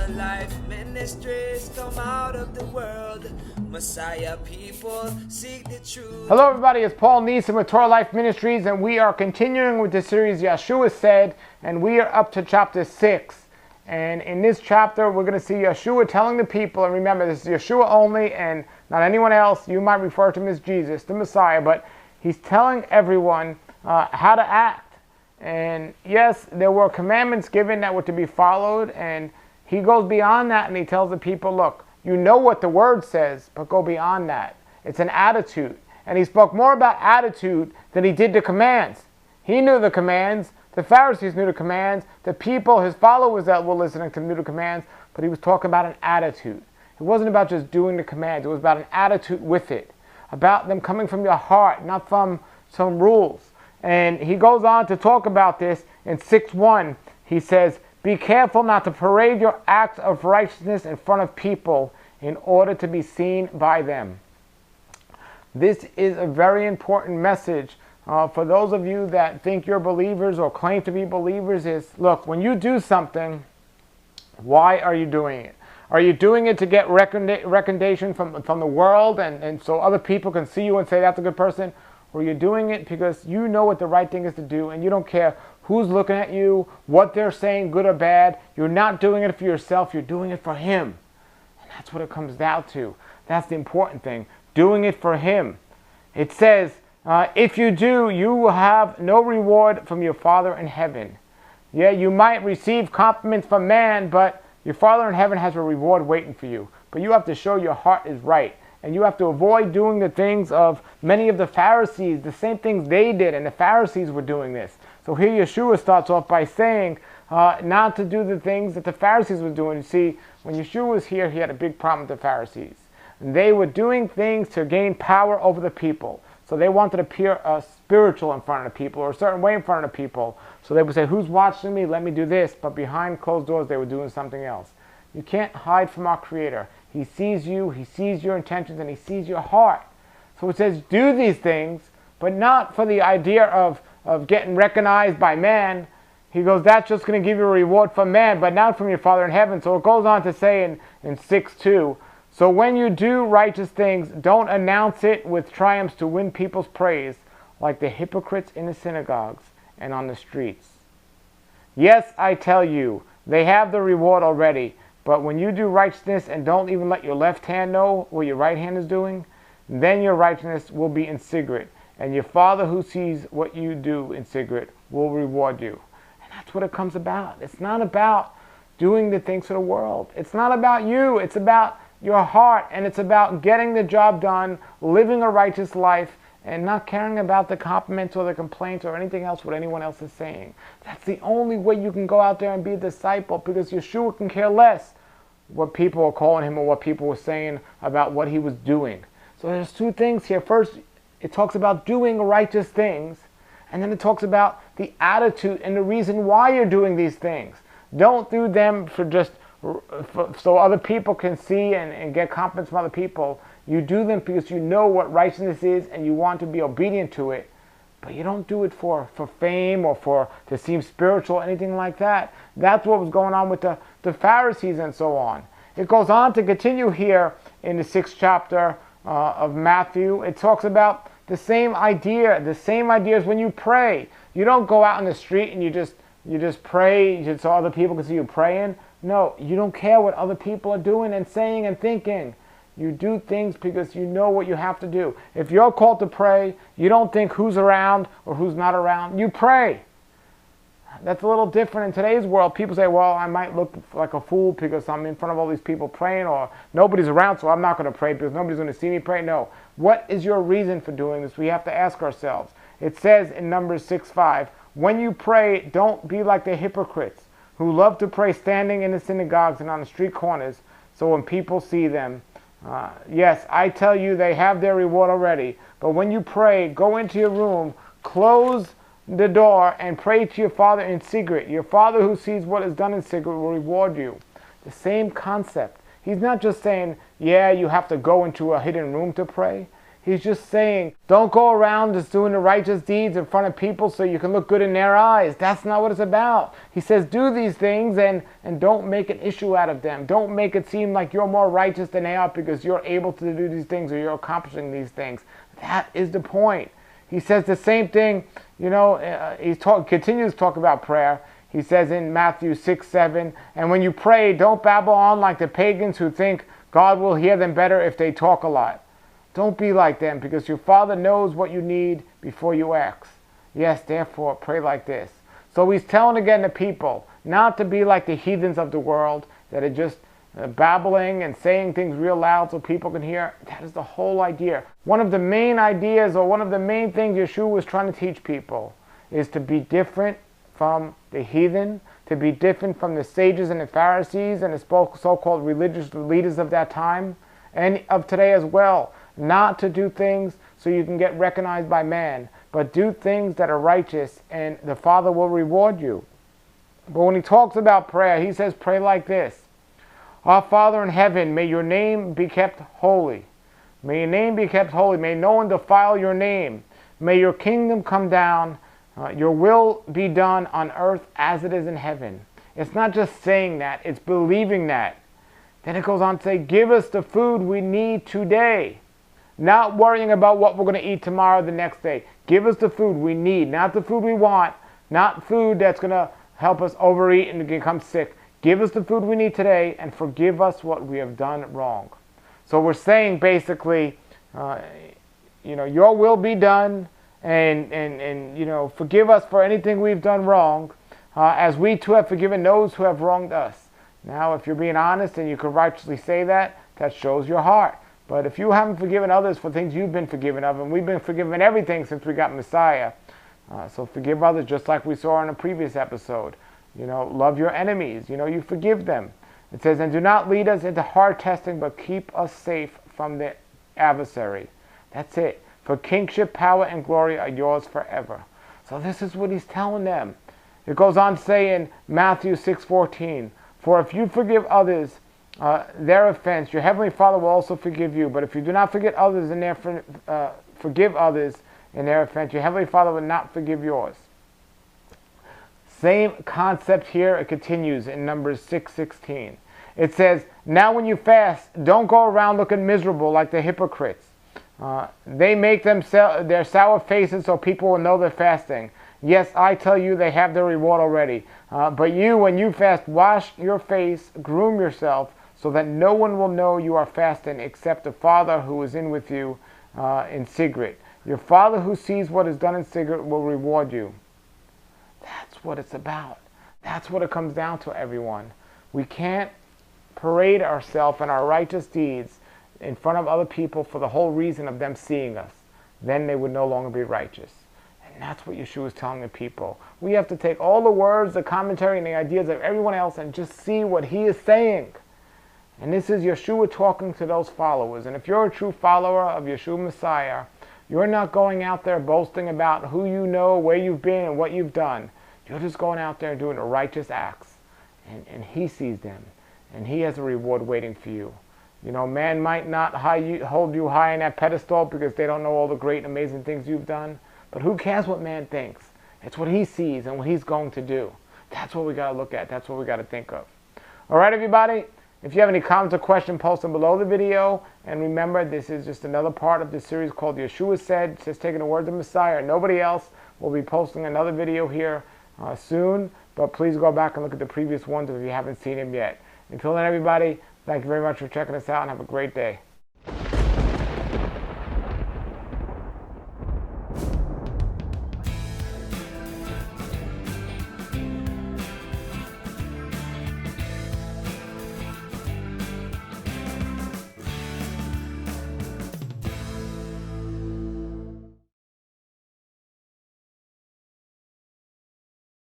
Eternal Life Ministries, come out of the world. Messiah people seek the truth. Hello everybody, it's Paul Neeson with Torah Life Ministries, and we are continuing with the series Yeshua Said, and we are up to chapter 6. And in this chapter, we're going to see Yeshua telling the people, and remember, this is Yeshua only and not anyone else. You might refer to him as Jesus, the Messiah, but he's telling everyone how to act. And yes, there were commandments given that were to be followed, and he goes beyond that and he tells the people, look, you know what the word says, but go beyond that. It's an attitude. And he spoke more about attitude than he did the commands. He knew the commands. The Pharisees knew the commands. The people, his followers that were listening to knew the commands. But he was talking about an attitude. It wasn't about just doing the commands. It was about an attitude with it. About them coming from your heart, not from some rules. And he goes on to talk about this in 6:1. He says, be careful not to parade your acts of righteousness in front of people in order to be seen by them. This is a very important message for those of you that think you're believers or claim to be believers. Is, look, when you do something, why are you doing it? Are you doing it to get recommendation from the world and so other people can see you and say that's a good person? Or you're doing it because you know what the right thing is to do and you don't care who's looking at you, what they're saying, good or bad. You're not doing it for yourself, you're doing it for him. And that's what it comes down to. That's the important thing, doing it for him. It says, if you do, you will have no reward from your Father in heaven. Yeah, you might receive compliments from man, but your Father in heaven has a reward waiting for you. But you have to show your heart is right. And you have to avoid doing the things of many of the Pharisees, the same things they did, and the Pharisees were doing this. So here Yeshua starts off by saying not to do the things that the Pharisees were doing. You see, when Yeshua was here, he had a big problem with the Pharisees. And they were doing things to gain power over the people. So they wanted to appear spiritual in front of the people or a certain way in front of the people. So they would say, who's watching me? Let me do this. But behind closed doors, they were doing something else. You can't hide from our Creator. He sees you, he sees your intentions, and he sees your heart. So it says, do these things, but not for the idea of getting recognized by man. He goes, that's just going to give you a reward from man, but not from your Father in heaven. So it goes on to say in 6:2, so when you do righteous things, don't announce it with triumphs to win people's praise, like the hypocrites in the synagogues and on the streets. Yes, I tell you, they have the reward already. But when you do righteousness and don't even let your left hand know what your right hand is doing, then your righteousness will be in secret. And your Father who sees what you do in secret will reward you. And that's what it comes about. It's not about doing the things for the world. It's not about you. It's about your heart. And it's about getting the job done, living a righteous life, and not caring about the compliments or the complaints or anything else what anyone else is saying. That's the only way you can go out there and be a disciple, because Yeshua can care less what people are calling him or what people were saying about what he was doing. So there's two things here. First, it talks about doing righteous things, and then it talks about the attitude and the reason why you're doing these things. Don't do them so other people can see and get compliments from other people. You do them because you know what righteousness is and you want to be obedient to it. But you don't do it for fame or to seem spiritual, anything like that. That's what was going on with the Pharisees and so on. It goes on to continue here in the 6th chapter of Matthew. It talks about the same idea. The same idea as when you pray. You don't go out in the street and you just pray so other people can see you praying. No, you don't care what other people are doing and saying and thinking. You do things because you know what you have to do. If you're called to pray, you don't think who's around or who's not around. You pray. That's a little different in today's world. People say, well, I might look like a fool because I'm in front of all these people praying, or nobody's around, so I'm not going to pray because nobody's going to see me pray. No. What is your reason for doing this? We have to ask ourselves. It says in Numbers 6:5, when you pray, don't be like the hypocrites who love to pray standing in the synagogues and on the street corners, so when people see them, yes, I tell you, they have their reward already. But when you pray, go into your room, close the door, and pray to your Father in secret. Your Father who sees what is done in secret will reward you. The same concept. He's not just saying, yeah, you have to go into a hidden room to pray. He's just saying, don't go around just doing the righteous deeds in front of people so you can look good in their eyes. That's not what it's about. He says, do these things and don't make an issue out of them. Don't make it seem like you're more righteous than they are because you're able to do these things or you're accomplishing these things. That is the point. He says the same thing, he continues to talk about prayer. He says in Matthew 6:7, and when you pray, don't babble on like the pagans who think God will hear them better if they talk a lot. Don't be like them, because your Father knows what you need before you ask. Yes, therefore, pray like this. So he's telling again the people not to be like the heathens of the world that are just babbling and saying things real loud so people can hear. That is the whole idea. One of the main ideas, or one of the main things Yeshua was trying to teach people, is to be different from the heathen, to be different from the sages and the Pharisees and the so-called religious leaders of that time and of today as well. Not to do things so you can get recognized by man, but do things that are righteous and the Father will reward you. But when he talks about prayer, he says, pray like this. Our Father in heaven, may your name be kept holy. May your name be kept holy. May no one defile your name. May your kingdom come down. Your will be done on earth as it is in heaven. It's not just saying that, it's believing that. Then it goes on to say, give us the food we need today. Not worrying about what we're going to eat tomorrow or the next day. Give us the food we need, not the food we want, not food that's going to help us overeat and become sick. Give us the food we need today and forgive us what we have done wrong. So we're saying basically, your will be done. And forgive us for anything we've done wrong, as we too have forgiven those who have wronged us. Now, if you're being honest and you can righteously say that, that shows your heart. But if you haven't forgiven others for things you've been forgiven of, and we've been forgiven everything since we got Messiah, so forgive others just like we saw in a previous episode. Love your enemies. You forgive them. It says, and do not lead us into hard testing, but keep us safe from the adversary. That's it. For kingship, power, and glory are yours forever. So this is what he's telling them. It goes on to say in Matthew 6:14, for if you forgive others their offense, your heavenly Father will also forgive you. But if you do not forgive others in their offense, your heavenly Father will not forgive yours. Same concept here. It continues in Numbers 6:16. It says, now when you fast, don't go around looking miserable like the hypocrites. They make their sour faces so people will know they're fasting. Yes, I tell you, they have their reward already. But you, when you fast, wash your face, groom yourself, so that no one will know you are fasting except the Father who is in with you in secret. Your Father who sees what is done in secret will reward you. That's what it's about. That's what it comes down to, everyone. We can't parade ourselves and our righteous deeds in front of other people for the whole reason of them seeing us. Then they would no longer be righteous. And that's what Yeshua is telling the people. We have to take all the words, the commentary, and the ideas of everyone else and just see what he is saying. And this is Yeshua talking to those followers. And if you're a true follower of Yeshua Messiah, you're not going out there boasting about who you know, where you've been, and what you've done. You're just going out there and doing the righteous acts. And he sees them. And he has a reward waiting for you. Man might not hold you high in that pedestal because they don't know all the great and amazing things you've done. But who cares what man thinks? It's what he sees and what he's going to do. That's what we got to look at. That's what we got to think of. All right, everybody? If you have any comments or questions, post them below the video. And remember, this is just another part of this series called Yeshua Said. Just taking the words of Messiah. Nobody else. We'll be posting another video here soon. But please go back and look at the previous ones if you haven't seen them yet. Until then, everybody, thank you very much for checking us out and have a great day.